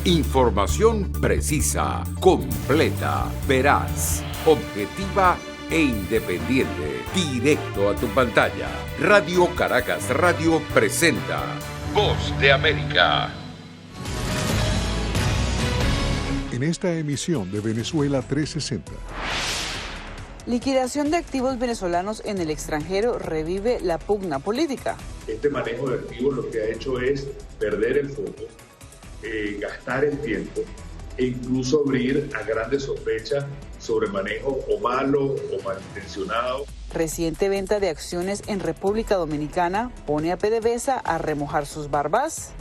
Información precisa, completa, veraz, objetiva e independiente. Directo a tu pantalla. Radio Caracas Radio presenta Voz de América. En esta emisión de Venezuela 360. Liquidación de activos venezolanos en el extranjero revive la pugna política. Este manejo de activos lo que ha hecho es perder el foco, gastar el tiempo e incluso abrir a grandes sospechas sobre manejo o malo o malintencionado. Reciente venta de acciones en República Dominicana pone a PDVSA a remojar sus barbas.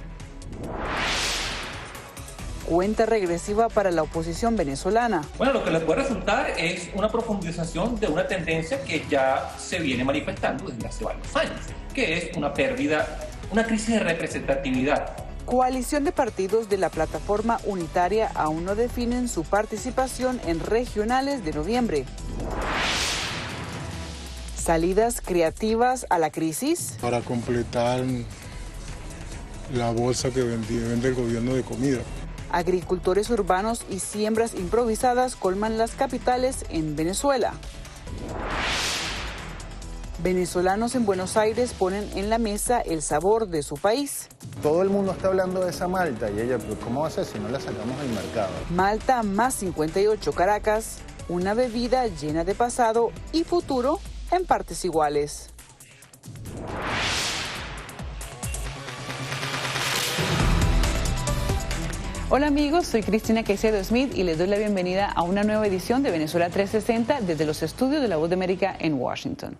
Cuenta regresiva para la oposición venezolana. Bueno, lo que le puede resultar es una profundización de una tendencia que ya se viene manifestando desde hace varios años, que es una pérdida, una crisis de representatividad. Coalición de partidos de la plataforma unitaria aún no definen su participación en regionales de noviembre. Salidas creativas a la crisis. Para completar la bolsa que vende el gobierno de comida. Agricultores urbanos y siembras improvisadas colman las capitales en Venezuela. Venezolanos en Buenos Aires ponen en la mesa el sabor de su país. Todo el mundo está hablando de esa malta y ella, pues, ¿cómo va a ser si no la sacamos del mercado? Malta más 58 Caracas, una bebida llena de pasado y futuro en partes iguales. Hola amigos, soy Cristina Caicedo Smith y les doy la bienvenida a una nueva edición de Venezuela 360 desde los estudios de La Voz de América en Washington.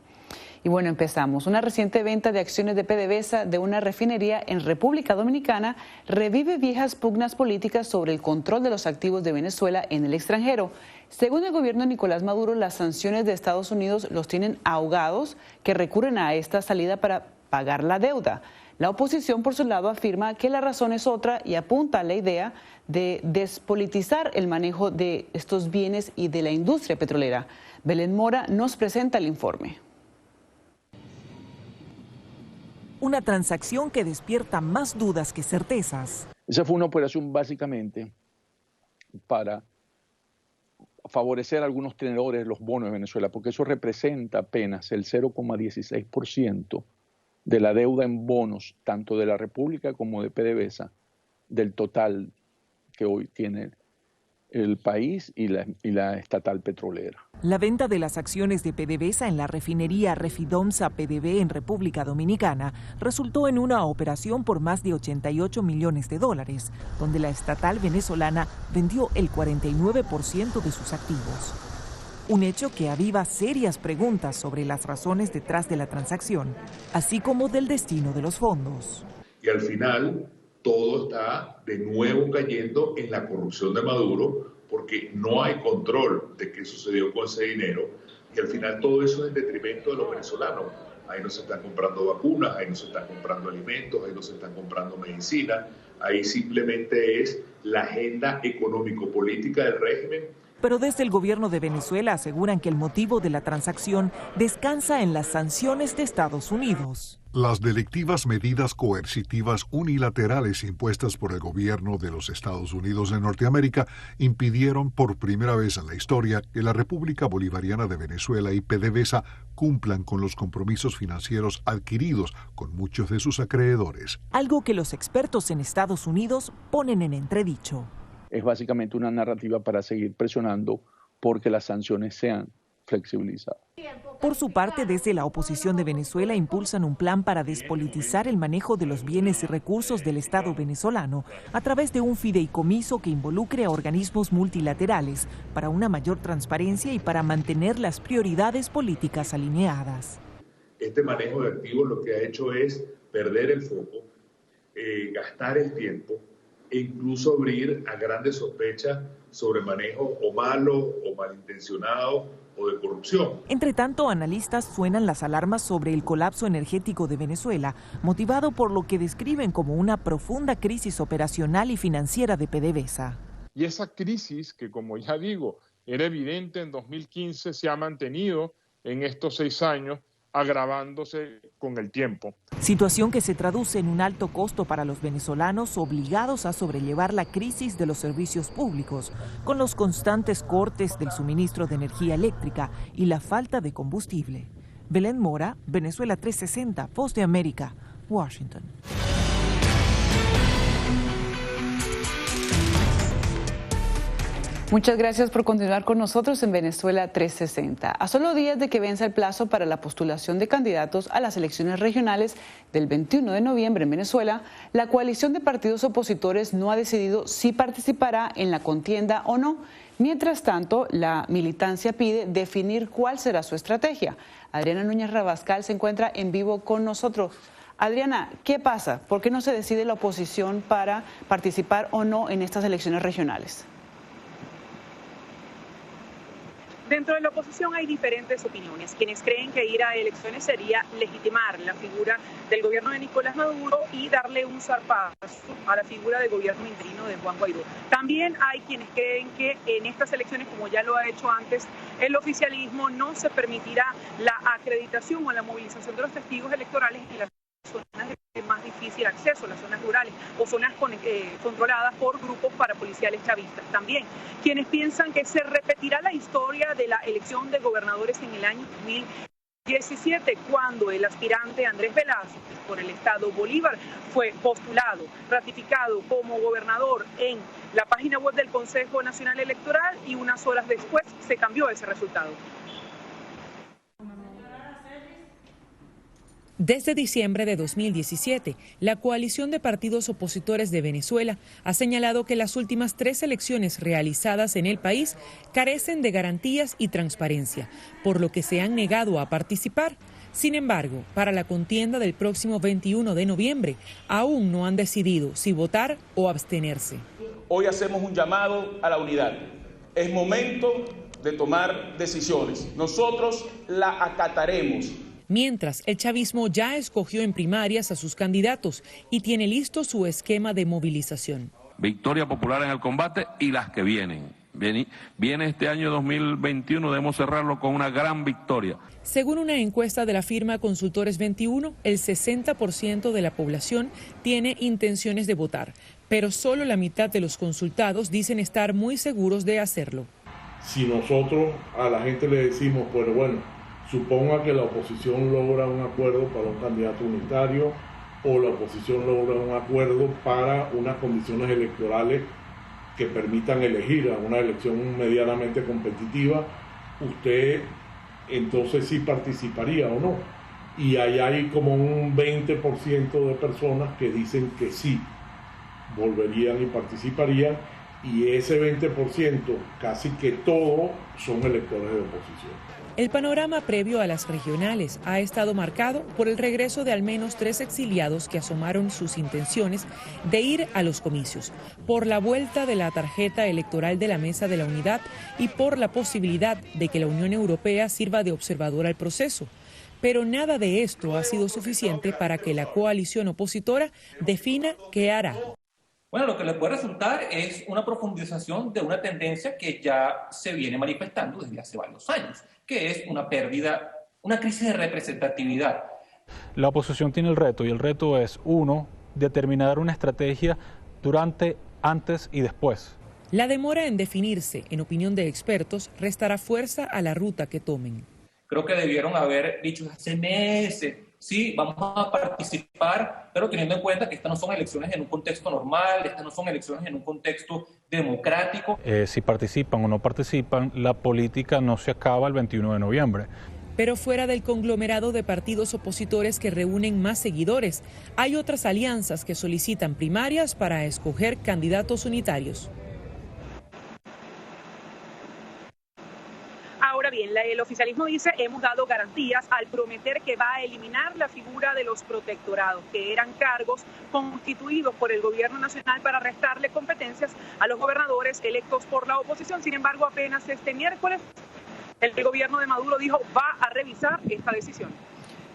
Y bueno, empezamos. Una reciente venta de acciones de PDVSA de una refinería en República Dominicana revive viejas pugnas políticas sobre el control de los activos de Venezuela en el extranjero. Según el gobierno de Nicolás Maduro, las sanciones de Estados Unidos los tienen ahogados que recurren a esta salida para pagar la deuda. La oposición, por su lado, afirma que la razón es otra y apunta a la idea de despolitizar el manejo de estos bienes y de la industria petrolera. Belén Mora nos presenta el informe. Una transacción que despierta más dudas que certezas. Esa fue una operación básicamente para favorecer a algunos tenedores de los bonos de Venezuela, porque eso representa apenas el 0,16% de la deuda en bonos, tanto de la República como de PDVSA, del total que hoy tiene el país y la estatal petrolera. La venta de las acciones de PDVSA en la refinería Refidomsa PDV en República Dominicana resultó en una operación por más de 88 millones de dólares, donde la estatal venezolana vendió el 49% de sus activos. Un hecho que aviva serias preguntas sobre las razones detrás de la transacción, así como del destino de los fondos. Y al final todo está de nuevo cayendo en la corrupción de Maduro, porque no hay control de qué sucedió con ese dinero, y al final todo eso es en detrimento de los venezolanos. Ahí no se están comprando vacunas, ahí no se están comprando alimentos, ahí no se están comprando medicina, ahí simplemente es la agenda económico-política del régimen. Pero desde el gobierno de Venezuela aseguran que el motivo de la transacción descansa en las sanciones de Estados Unidos. Las delictivas medidas coercitivas unilaterales impuestas por el gobierno de los Estados Unidos de Norteamérica impidieron por primera vez en la historia que la República Bolivariana de Venezuela y PDVSA cumplan con los compromisos financieros adquiridos con muchos de sus acreedores. Algo que los expertos en Estados Unidos ponen en entredicho. Es básicamente una narrativa para seguir presionando porque las sanciones sean flexibilizadas. Por su parte, desde la oposición de Venezuela impulsan un plan para despolitizar el manejo de los bienes y recursos del Estado venezolano a través de un fideicomiso que involucre a organismos multilaterales para una mayor transparencia y para mantener las prioridades políticas alineadas. Este manejo de activos lo que ha hecho es perder el foco, gastar el tiempo e incluso abrir a grandes sospechas sobre manejo o malo o malintencionado o de corrupción. Entre tanto, analistas suenan las alarmas sobre el colapso energético de Venezuela, motivado por lo que describen como una profunda crisis operacional y financiera de PDVSA. Y esa crisis, que como ya digo, era evidente en 2015, se ha mantenido en estos 6 años agravándose con el tiempo. Situación que se traduce en un alto costo para los venezolanos obligados a sobrellevar la crisis de los servicios públicos, con los constantes cortes del suministro de energía eléctrica y la falta de combustible. Belén Mora, Venezuela 360, Voz de América, Washington. Muchas gracias por continuar con nosotros en Venezuela 360. A solo días de que venza el plazo para la postulación de candidatos a las elecciones regionales del 21 de noviembre en Venezuela, la coalición de partidos opositores no ha decidido si participará en la contienda o no. Mientras tanto, la militancia pide definir cuál será su estrategia. Adriana Núñez Rabascal se encuentra en vivo con nosotros. Adriana, ¿qué pasa? ¿Por qué no se decide la oposición para participar o no en estas elecciones regionales? Dentro de la oposición hay diferentes opiniones. Quienes creen que ir a elecciones sería legitimar la figura del gobierno de Nicolás Maduro y darle un zarpazo a la figura del gobierno interino de Juan Guaidó. También hay quienes creen que en estas elecciones, como ya lo ha hecho antes el oficialismo, no se permitirá la acreditación o la movilización de los testigos electorales en las zonas de más difícil acceso, las zonas rurales o zonas controladas por grupos parapoliciales chavistas. También quienes piensan que se repetirá la historia de la elección de gobernadores en el año 2017, cuando el aspirante Andrés Velázquez por el estado Bolívar fue postulado, ratificado como gobernador en la página web del Consejo Nacional Electoral, y unas horas después se cambió ese resultado. Desde diciembre de 2017, la coalición de partidos opositores de Venezuela ha señalado que las últimas 3 elecciones realizadas en el país carecen de garantías y transparencia, por lo que se han negado a participar. Sin embargo, para la contienda del próximo 21 de noviembre, aún no han decidido si votar o abstenerse. Hoy hacemos un llamado a la unidad. Es momento de tomar decisiones. Nosotros la acataremos. Mientras, el chavismo ya escogió en primarias a sus candidatos y tiene listo su esquema de movilización. Victoria popular en el combate y las que vienen. Viene este año 2021, debemos cerrarlo con una gran victoria. Según una encuesta de la firma Consultores 21, el 60% de la población tiene intenciones de votar, pero solo la mitad de los consultados dicen estar muy seguros de hacerlo. Si nosotros a la gente le decimos, pues bueno, suponga que la oposición logra un acuerdo para un candidato unitario o la oposición logra un acuerdo para unas condiciones electorales que permitan elegir a una elección medianamente competitiva, usted entonces sí participaría o no. Y ahí hay como un 20% de personas que dicen que sí, volverían y participarían, y ese 20%, casi que todos son electores de oposición. El panorama previo a las regionales ha estado marcado por el regreso de al menos 3 exiliados que asomaron sus intenciones de ir a los comicios, por la vuelta de la tarjeta electoral de la Mesa de la Unidad y por la posibilidad de que la Unión Europea sirva de observador al proceso. Pero nada de esto ha sido suficiente para que la coalición opositora defina qué hará. Bueno, lo que le puede resultar es una profundización de una tendencia que ya se viene manifestando desde hace varios años, que es una pérdida, una crisis de representatividad. La oposición tiene el reto, y el reto es, 1, determinar una estrategia durante, antes y después. La demora en definirse, en opinión de expertos, restará fuerza a la ruta que tomen. Creo que debieron haber dicho hace meses, sí, vamos a participar, pero teniendo en cuenta que estas no son elecciones en un contexto normal, estas no son elecciones en un contexto democrático. Si participan o no participan, la política no se acaba el 21 de noviembre. Pero fuera del conglomerado de partidos opositores que reúnen más seguidores, hay otras alianzas que solicitan primarias para escoger candidatos unitarios. Ahora bien, el oficialismo dice, hemos dado garantías al prometer que va a eliminar la figura de los protectorados, que eran cargos constituidos por el gobierno nacional para restarle competencias a los gobernadores electos por la oposición. Sin embargo, apenas este miércoles, el gobierno de Maduro dijo, va a revisar esta decisión.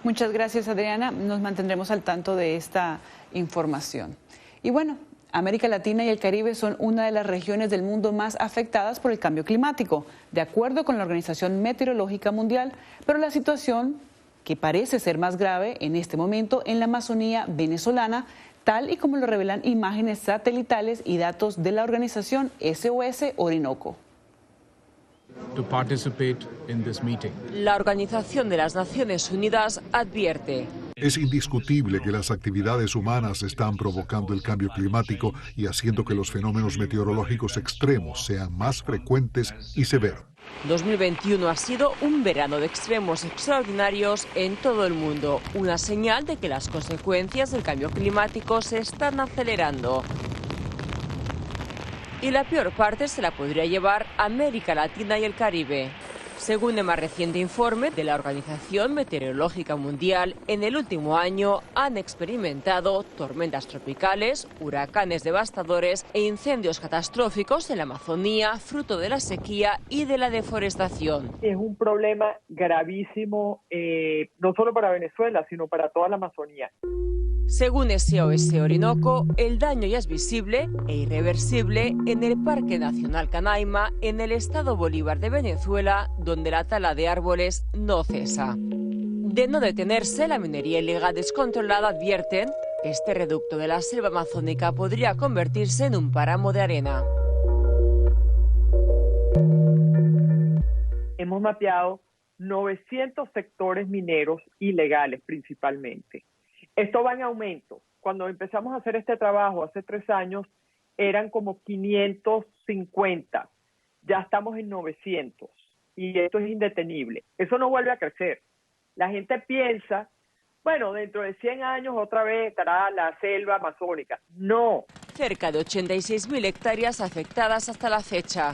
Muchas gracias, Adriana. Nos mantendremos al tanto de esta información. Y bueno, América Latina y el Caribe son una de las regiones del mundo más afectadas por el cambio climático, de acuerdo con la Organización Meteorológica Mundial, pero la situación que parece ser más grave en este momento en la Amazonía venezolana, tal y como lo revelan imágenes satelitales y datos de la organización SOS Orinoco. La Organización de las Naciones Unidas advierte: es indiscutible que las actividades humanas están provocando el cambio climático y haciendo que los fenómenos meteorológicos extremos sean más frecuentes y severos. 2021 ha sido un verano de extremos extraordinarios en todo el mundo, una señal de que las consecuencias del cambio climático se están acelerando. Y la peor parte se la podría llevar América Latina y el Caribe. Según el más reciente informe de la Organización Meteorológica Mundial, en el último año han experimentado tormentas tropicales, huracanes devastadores e incendios catastróficos en la Amazonía, fruto de la sequía y de la deforestación. Es un problema gravísimo, no solo para Venezuela, sino para toda la Amazonía. Según SOS Orinoco, el daño ya es visible e irreversible en el Parque Nacional Canaima, en el estado Bolívar de Venezuela, donde la tala de árboles no cesa. De no detenerse, la minería ilegal descontrolada, advierten, este reducto de la selva amazónica podría convertirse en un páramo de arena. Hemos mapeado 900 sectores mineros ilegales principalmente. Esto va en aumento. Cuando empezamos a hacer este trabajo hace 3 años, eran como 550. Ya estamos en 900. Y esto es indetenible. Eso no vuelve a crecer. La gente piensa, bueno, dentro de 100 años otra vez estará la selva amazónica. No. Cerca de 86.000 hectáreas afectadas hasta la fecha.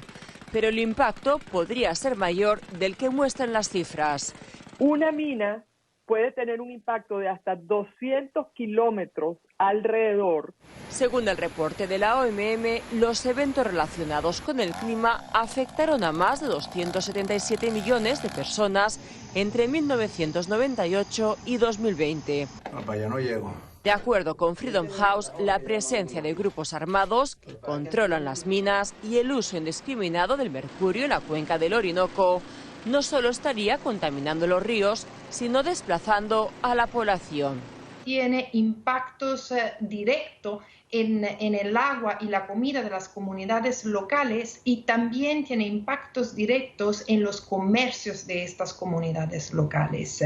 Pero el impacto podría ser mayor del que muestran las cifras. Una mina puede tener un impacto de hasta 200 kilómetros alrededor. Según el reporte de la OMM, los eventos relacionados con el clima afectaron a más de 277 millones de personas entre 1998 y 2020. Papá, ya no llego. De acuerdo con Freedom House, la presencia de grupos armados que controlan las minas y el uso indiscriminado del mercurio en la cuenca del Orinoco no solo estaría contaminando los ríos, sino desplazando a la población. Tiene impactos directos en el agua y la comida de las comunidades locales y también tiene impactos directos en los comercios de estas comunidades locales.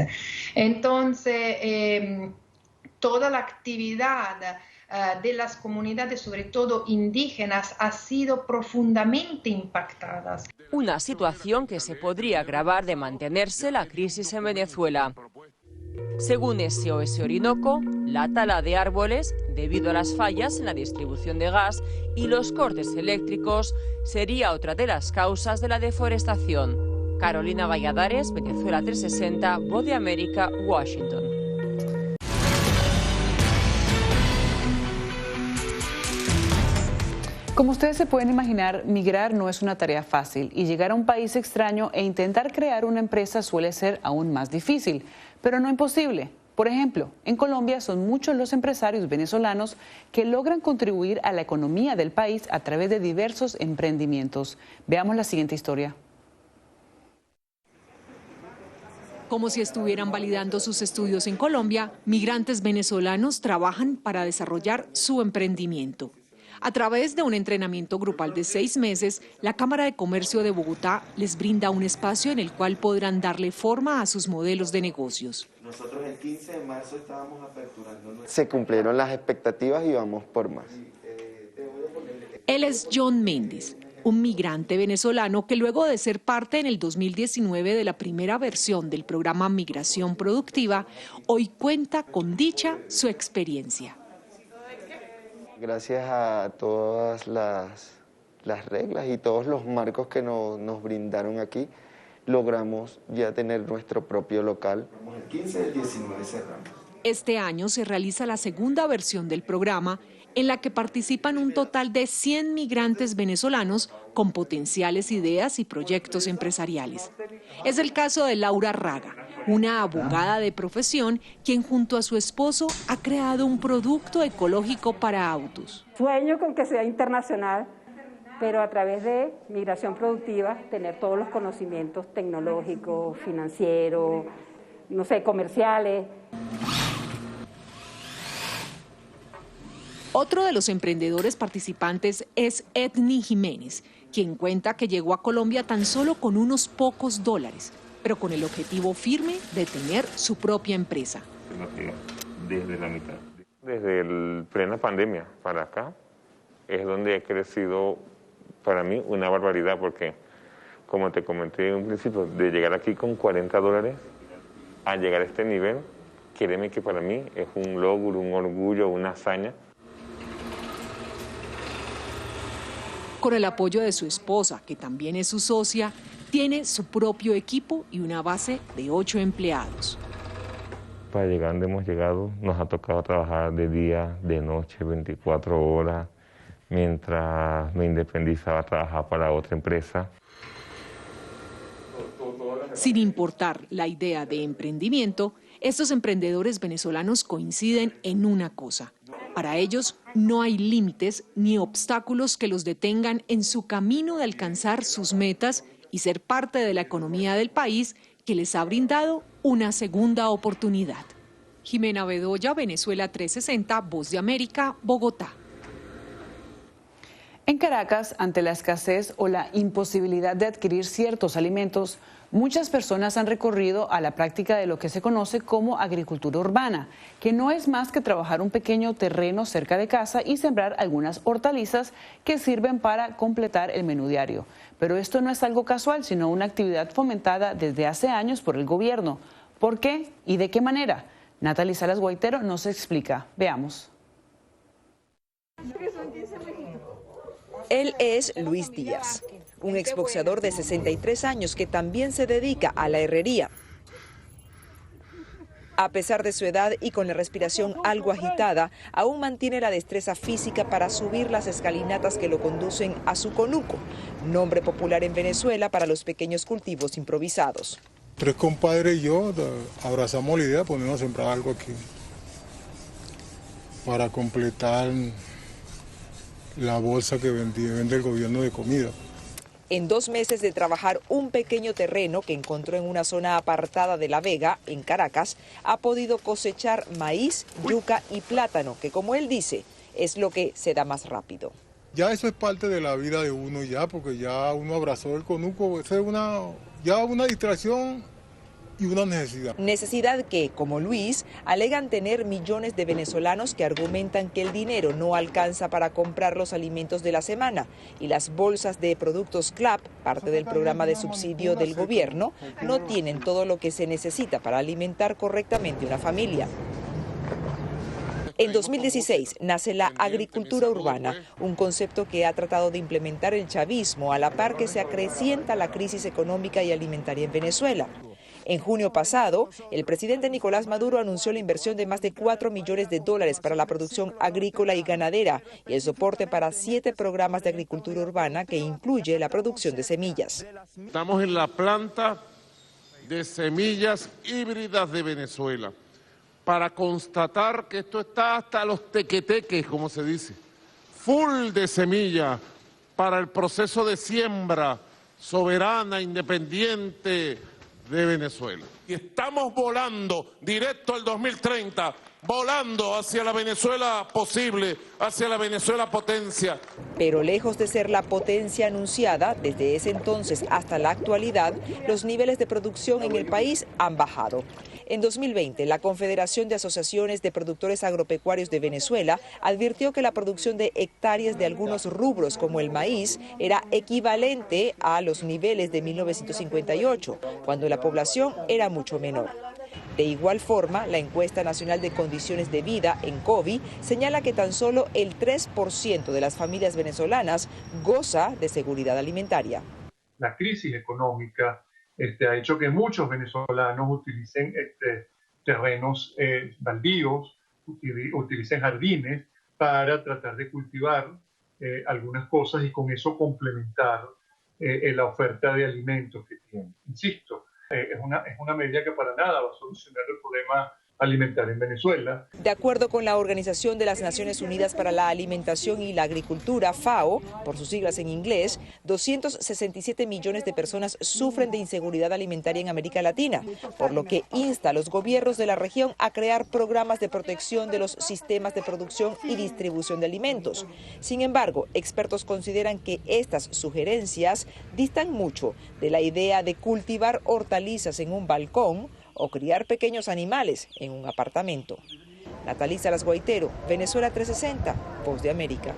Entonces, toda la actividad de las comunidades, sobre todo indígenas, ha sido profundamente impactada. Una situación que se podría agravar de mantenerse la crisis en Venezuela. Según SOS Orinoco, la tala de árboles, debido a las fallas en la distribución de gas y los cortes eléctricos, sería otra de las causas de la deforestación. Carolina Valladares, Venezuela 360, Voz de América, Washington. Como ustedes se pueden imaginar, migrar no es una tarea fácil y llegar a un país extraño e intentar crear una empresa suele ser aún más difícil, pero no imposible. Por ejemplo, en Colombia son muchos los empresarios venezolanos que logran contribuir a la economía del país a través de diversos emprendimientos. Veamos la siguiente historia. Como si estuvieran validando sus estudios en Colombia, migrantes venezolanos trabajan para desarrollar su emprendimiento. A través de un entrenamiento grupal de 6 meses, la Cámara de Comercio de Bogotá les brinda un espacio en el cual podrán darle forma a sus modelos de negocios. Nosotros el 15 de marzo estábamos aperturando. Se cumplieron las expectativas y vamos por más. Él es John Méndez, un migrante venezolano que luego de ser parte en el 2019 de la primera versión del programa Migración Productiva, hoy cuenta con dicha su experiencia. Gracias a todas las reglas y todos los marcos que nos brindaron aquí, logramos ya tener nuestro propio local. El 15 del 19 cerramos. Este año se realiza la segunda versión del programa, en la que participan un total de 100 migrantes venezolanos con potenciales ideas y proyectos empresariales. Es el caso de Laura Raga, una abogada de profesión, quien junto a su esposo ha creado un producto ecológico para autos. Sueño con que sea internacional, pero a través de migración productiva, tener todos los conocimientos tecnológicos, financieros, no sé, comerciales. Otro de los emprendedores participantes es Edney Jiménez, quien cuenta que llegó a Colombia tan solo con unos pocos dólares, pero con el objetivo firme de tener su propia empresa. Desde la mitad. Desde el plena pandemia para acá es donde ha crecido para mí una barbaridad, porque como te comenté en un principio, de llegar aquí con 40 dólares a llegar a este nivel, créeme que para mí es un logro, un orgullo, una hazaña. Con el apoyo de su esposa, que también es su socia, tiene su propio equipo y una base de 8 empleados. Para llegar donde hemos llegado, nos ha tocado trabajar de día, de noche, 24 horas. Mientras me independizaba, trabajaba para otra empresa. Sin importar la idea de emprendimiento, estos emprendedores venezolanos coinciden en una cosa. Para ellos no hay límites ni obstáculos que los detengan en su camino de alcanzar sus metas y ser parte de la economía del país que les ha brindado una segunda oportunidad. Jimena Bedoya, Venezuela 360, Voz de América, Bogotá. En Caracas, ante la escasez o la imposibilidad de adquirir ciertos alimentos, muchas personas han recurrido a la práctica de lo que se conoce como agricultura urbana, que no es más que trabajar un pequeño terreno cerca de casa y sembrar algunas hortalizas que sirven para completar el menú diario. Pero esto no es algo casual, sino una actividad fomentada desde hace años por el gobierno. ¿Por qué y de qué manera? Natalie Salas Guaitero nos explica. Veamos. Él es Luis Díaz, un exboxeador de 63 años que también se dedica a la herrería. A pesar de su edad y con la respiración algo agitada, aún mantiene la destreza física para subir las escalinatas que lo conducen a su conuco, nombre popular en Venezuela para los pequeños cultivos improvisados. 3 compadres y yo abrazamos la idea de ponernos a sembrar algo aquí para completar la bolsa que vende el gobierno de comida. En 2 meses de trabajar un pequeño terreno que encontró en una zona apartada de La Vega, en Caracas, ha podido cosechar maíz, yuca y plátano, que como él dice, es lo que se da más rápido. Ya eso es parte de la vida de uno ya, porque ya uno abrazó el conuco, eso es una distracción y una necesidad. Necesidad que, como Luis, alegan tener millones de venezolanos que argumentan que el dinero no alcanza para comprar los alimentos de la semana y las bolsas de productos CLAP, parte del programa de subsidio del gobierno, no tienen todo lo que se necesita para alimentar correctamente una familia. En 2016 nace la agricultura urbana, un concepto que ha tratado de implementar el chavismo a la par que se acrecienta la crisis económica y alimentaria en Venezuela. En junio pasado, el presidente Nicolás Maduro anunció la inversión de más de $4 millones para la producción agrícola y ganadera y el soporte para 7 programas de agricultura urbana que incluye la producción de semillas. Estamos en la planta de semillas híbridas de Venezuela para constatar que esto está hasta los tequeteques, como se dice, full de semilla para el proceso de siembra soberana, independiente de Venezuela. Y estamos volando directo al 2030, volando hacia la Venezuela posible, hacia la Venezuela potencia. Pero lejos de ser la potencia anunciada, desde ese entonces hasta la actualidad, los niveles de producción en el país han bajado. En 2020, la Confederación de Asociaciones de Productores Agropecuarios de Venezuela advirtió que la producción de hectáreas de algunos rubros como el maíz era equivalente a los niveles de 1958, cuando la población era mucho menor. De igual forma, la encuesta nacional de condiciones de vida, ENCOVI, señala que tan solo el 3% de las familias venezolanas goza de seguridad alimentaria. La crisis económica ha hecho que muchos venezolanos utilicen terrenos baldíos, utilicen jardines para tratar de cultivar algunas cosas y con eso complementar la oferta de alimentos que tienen. Insisto, es una medida que para nada va a solucionar el problema alimentar en Venezuela. De acuerdo con la Organización de las Naciones Unidas para la Alimentación y la Agricultura, FAO, por sus siglas en inglés, 267 millones de personas sufren de inseguridad alimentaria en América Latina, por lo que insta a los gobiernos de la región a crear programas de protección de los sistemas de producción y distribución de alimentos. Sin embargo, expertos consideran que estas sugerencias distan mucho de la idea de cultivar hortalizas en un balcón o criar pequeños animales en un apartamento. Natalie Salas Guaitero, Venezuela 360, Voz de América.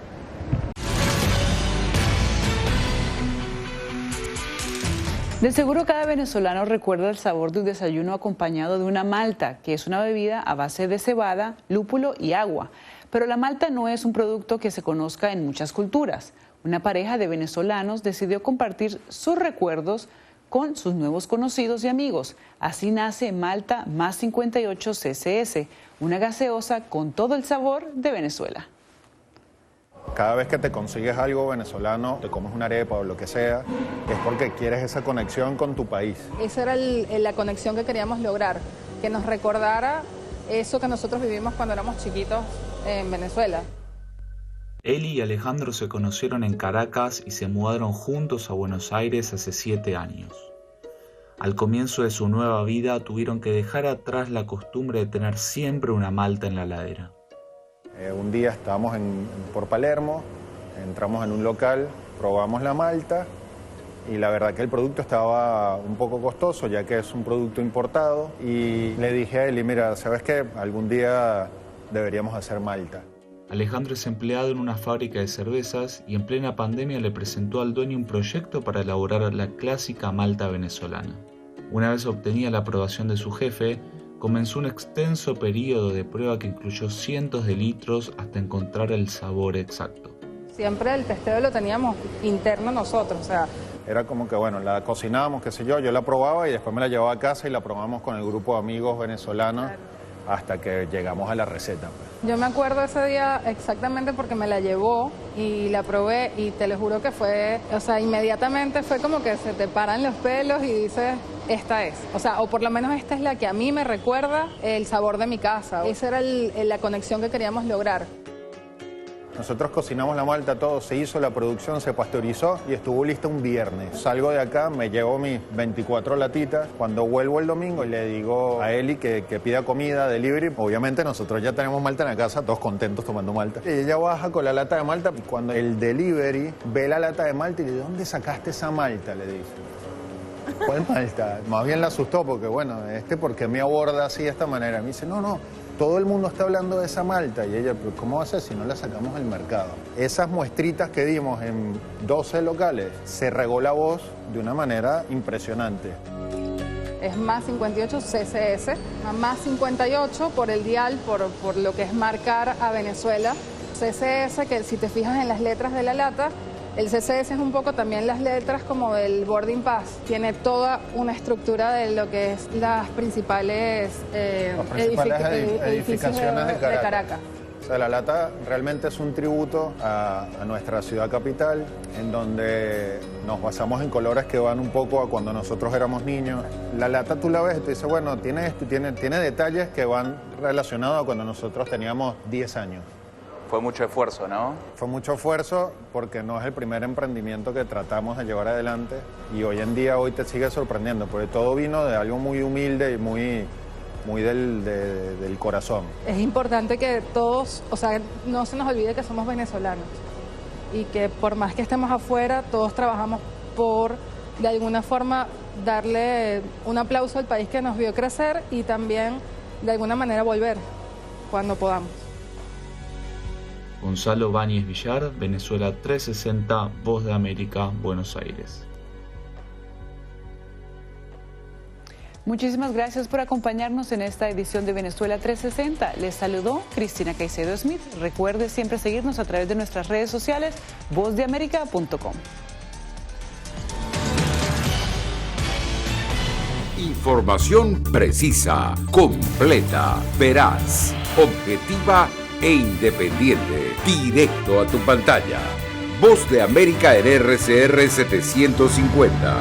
De seguro cada venezolano recuerda el sabor de un desayuno acompañado de una malta, que es una bebida a base de cebada, lúpulo y agua. Pero la malta no es un producto que se conozca en muchas culturas. Una pareja de venezolanos decidió compartir sus recuerdos con sus nuevos conocidos y amigos. Así nace Malta Más 58 CCS, una gaseosa con todo el sabor de Venezuela. Cada vez que te consigues algo venezolano, te comes una arepa o lo que sea, es porque quieres esa conexión con tu país. Esa era la conexión que queríamos lograr, que nos recordara eso que nosotros vivimos cuando éramos chiquitos en Venezuela. Eli y Alejandro se conocieron en Caracas y se mudaron juntos a Buenos Aires hace 7 años. Al comienzo de su nueva vida tuvieron que dejar atrás la costumbre de tener siempre una malta en la heladera. Un día estábamos por Palermo, entramos en un local, probamos la malta y la verdad que el producto estaba un poco costoso ya que es un producto importado y le dije a Eli, mira, ¿sabes qué? Algún día deberíamos hacer malta. Alejandro es empleado en una fábrica de cervezas y en plena pandemia le presentó al dueño un proyecto para elaborar la clásica malta venezolana. Una vez obtenida la aprobación de su jefe, comenzó un extenso periodo de prueba que incluyó cientos de litros hasta encontrar el sabor exacto. Siempre el testeo lo teníamos interno nosotros, o sea... Era como que, bueno, la cocinábamos, qué sé yo la probaba y después me la llevaba a casa y la probamos con el grupo de amigos venezolanos hasta que llegamos a la receta. Yo me acuerdo ese día exactamente porque me la llevó y la probé y te lo juro que fue, o sea, inmediatamente fue como que se te paran los pelos y dices, esta es. O sea, o por lo menos esta es la que a mí me recuerda el sabor de mi casa. Esa era la conexión que queríamos lograr. Nosotros cocinamos la malta, todo, se hizo la producción, se pasteurizó y estuvo lista un viernes. Salgo de acá, me llevo mis 24 latitas. Cuando vuelvo el domingo le digo a Eli que pida comida, delivery. Obviamente nosotros ya tenemos malta en la casa, todos contentos tomando malta. Y ella baja con la lata de malta. Cuando el delivery ve la lata de malta y le dice, ¿dónde sacaste esa malta? Le dice. ¿Cuál malta? Más bien la asustó porque, bueno, ¿por qué me aborda así de esta manera? Me dice, no. Todo el mundo está hablando de esa malta y ella, pero ¿cómo va a ser si no la sacamos al mercado? Esas muestritas que dimos en 12 locales, se regó la voz de una manera impresionante. Es Más 58 CCS, Más 58 por el dial, por lo que es marcar a Venezuela. CCS, que si te fijas en las letras de la lata, el CCS es un poco también las letras como del boarding pass. Tiene toda una estructura de lo que es las principales, edificaciones de Caracas. O sea, la lata realmente es un tributo a nuestra ciudad capital, en donde nos basamos en colores que van un poco a cuando nosotros éramos niños. La lata tú la ves y te dices, bueno, tiene detalles que van relacionados a cuando nosotros teníamos 10 años. Fue mucho esfuerzo, ¿no? Fue mucho esfuerzo porque no es el primer emprendimiento que tratamos de llevar adelante y hoy te sigue sorprendiendo porque todo vino de algo muy humilde y muy del corazón. Es importante que todos, o sea, no se nos olvide que somos venezolanos y que por más que estemos afuera, todos trabajamos por, de alguna forma, darle un aplauso al país que nos vio crecer y también, de alguna manera, volver cuando podamos. Gonzalo Báñez Villar, Venezuela 360, Voz de América, Buenos Aires. Muchísimas gracias por acompañarnos en esta edición de Venezuela 360. Les saludó Cristina Caicedo Smith. Recuerde siempre seguirnos a través de nuestras redes sociales, vozdeamerica.com. Información precisa, completa, veraz, objetiva e independiente, directo a tu pantalla. Voz de América en RCR 750.